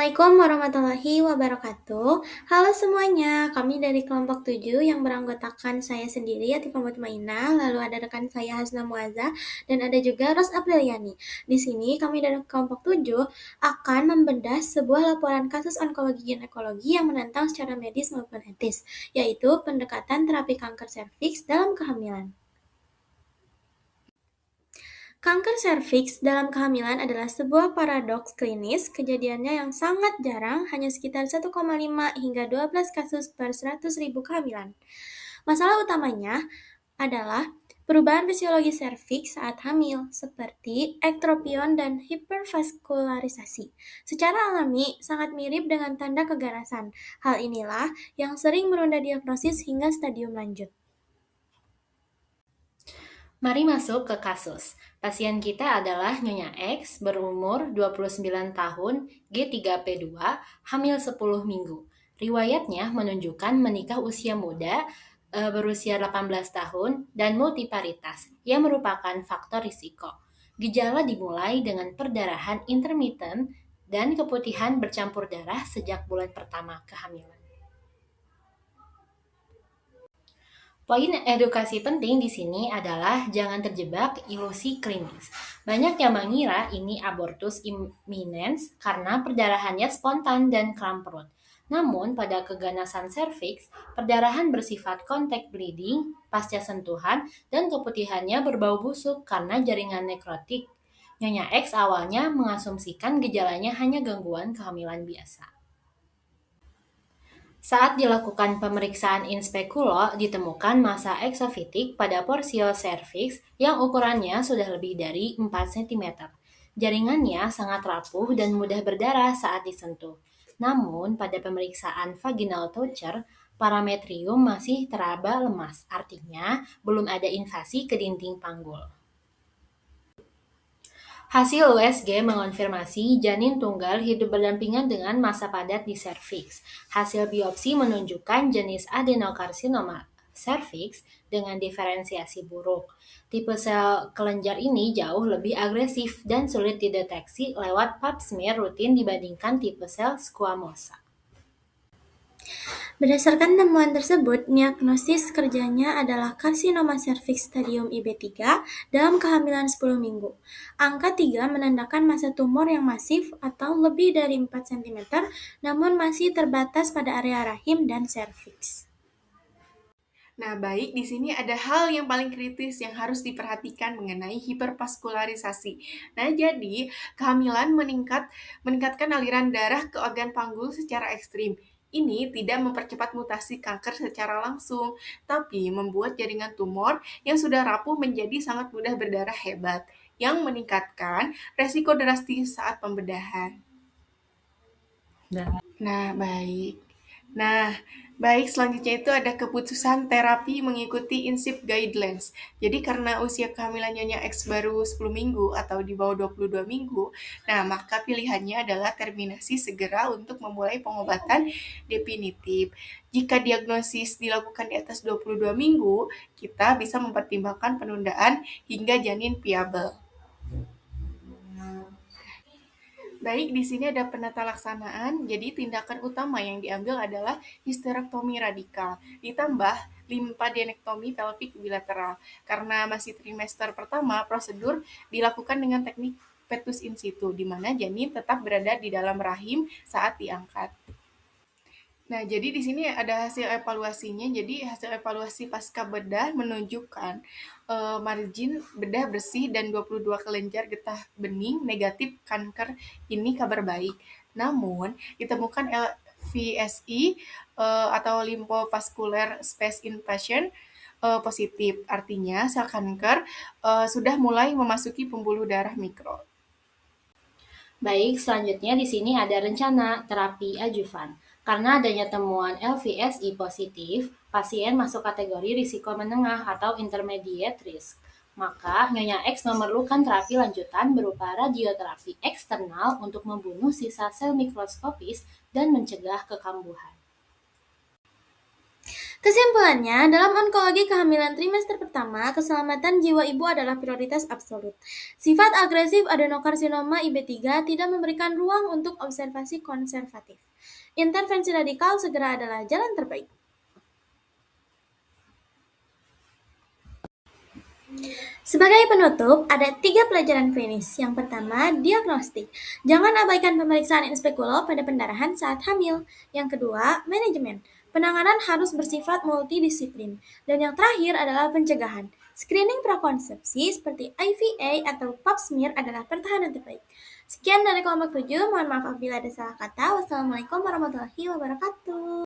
Assalamualaikum warahmatullahi wabarakatuh. Halo semuanya, kami dari kelompok 7 yang beranggotakan saya sendiri Atifah Mutmainah, lalu ada rekan saya Hasna Muazza, dan ada juga Ros Apriliani. Di sini kami dari kelompok 7 akan membedah sebuah laporan kasus onkologi ginekologi yang menantang secara medis maupun etis, yaitu pendekatan terapi kanker serviks dalam kehamilan. Kanker serviks dalam kehamilan adalah sebuah paradoks klinis. Kejadiannya yang sangat jarang, hanya sekitar 1,5 hingga 12 kasus per 100.000 kehamilan. Masalah utamanya adalah perubahan fisiologi serviks saat hamil, seperti ektropion dan hipervaskularisasi. Secara alami, sangat mirip dengan tanda keganasan. Hal inilah yang sering menunda diagnosis hingga stadium lanjut. Mari masuk ke kasus. Pasien kita adalah Nyonya X, berumur 29 tahun, G3P2, hamil 10 minggu. Riwayatnya menunjukkan menikah usia muda, berusia 18 tahun, dan multiparitas, yang merupakan faktor risiko. Gejala dimulai dengan perdarahan intermittent dan keputihan bercampur darah sejak bulan pertama kehamilan. Poin edukasi penting di sini adalah jangan terjebak ilusi klinis. Banyak yang mengira ini abortus imminens karena perdarahannya spontan dan kram perut. Namun, pada keganasan serviks, perdarahan bersifat contact bleeding pasca sentuhan dan keputihannya berbau busuk karena jaringan nekrotik. Nyonya X awalnya mengasumsikan gejalanya hanya gangguan kehamilan biasa. Saat dilakukan pemeriksaan in speculo, ditemukan massa eksofitik pada porsio cervix yang ukurannya sudah lebih dari 4 cm. Jaringannya sangat rapuh dan mudah berdarah saat disentuh. Namun, pada pemeriksaan vaginal toucher, parametrium masih teraba lemas, artinya belum ada invasi ke dinding panggul. Hasil USG mengonfirmasi janin tunggal hidup berdampingan dengan massa padat di serviks. Hasil biopsi menunjukkan jenis adenokarsinoma serviks dengan diferensiasi buruk. Tipe sel kelenjar ini jauh lebih agresif dan sulit dideteksi lewat pap smear rutin dibandingkan tipe sel squamosa. Berdasarkan temuan tersebut, diagnosis kerjanya adalah karsinoma serviks stadium IB3 dalam kehamilan 10 minggu. Angka 3 menandakan massa tumor yang masif atau lebih dari 4 cm, namun masih terbatas pada area rahim dan serviks. Nah, baik, di sini ada hal yang paling kritis yang harus diperhatikan mengenai hipervaskularisasi. Nah, jadi kehamilan meningkatkan aliran darah ke organ panggul secara ekstrim. Ini tidak mempercepat mutasi kanker secara langsung, tapi membuat jaringan tumor yang sudah rapuh menjadi sangat mudah berdarah hebat, yang meningkatkan resiko drastis saat pembedahan. Nah, baik. Nah, baik, selanjutnya itu ada keputusan terapi mengikuti INSIP Guidelines. Jadi karena usia kehamilan Nyonya X baru 10 minggu atau di bawah 22 minggu, nah maka pilihannya adalah terminasi segera untuk memulai pengobatan definitif. Jika diagnosis dilakukan di atas 22 minggu, kita bisa mempertimbangkan penundaan hingga janin viabel. Baik, di sini ada penata laksanaan. Jadi tindakan utama yang diambil adalah histerektomi radikal, ditambah limfadenektomi pelvik bilateral. Karena masih trimester pertama, prosedur dilakukan dengan teknik fetus in situ, di mana janin tetap berada di dalam rahim saat diangkat. Nah, jadi di sini ada hasil evaluasinya. Jadi hasil evaluasi pasca bedah menunjukkan margin bedah bersih dan 22 kelenjar getah bening negatif kanker, ini kabar baik. Namun, ditemukan LVSI atau lymphovascular space invasion positif. Artinya, sel kanker sudah mulai memasuki pembuluh darah mikro. Baik, selanjutnya di sini ada rencana terapi adjuvan. Karena adanya temuan LVSI positif, pasien masuk kategori risiko menengah atau intermediate risk. Maka Nyonya X memerlukan terapi lanjutan berupa radioterapi eksternal untuk membunuh sisa sel mikroskopis dan mencegah kekambuhan. Kesimpulannya, dalam onkologi kehamilan trimester pertama, keselamatan jiwa ibu adalah prioritas absolut. Sifat agresif adenokarsinoma IB3 tidak memberikan ruang untuk observasi konservatif. Intervensi radikal segera adalah jalan terbaik. Sebagai penutup, ada 3 pelajaran klinis. Yang pertama, diagnostik. Jangan abaikan pemeriksaan inspekulo pada pendarahan saat hamil. Yang kedua, manajemen. Penanganan harus bersifat multidisiplin. Dan yang terakhir adalah pencegahan. Screening prakonsepsi seperti IVA atau pap smear adalah pertahanan terbaik. Sekian dari kelompok 7, mohon maaf apabila ada salah kata. Wassalamualaikum warahmatullahi wabarakatuh.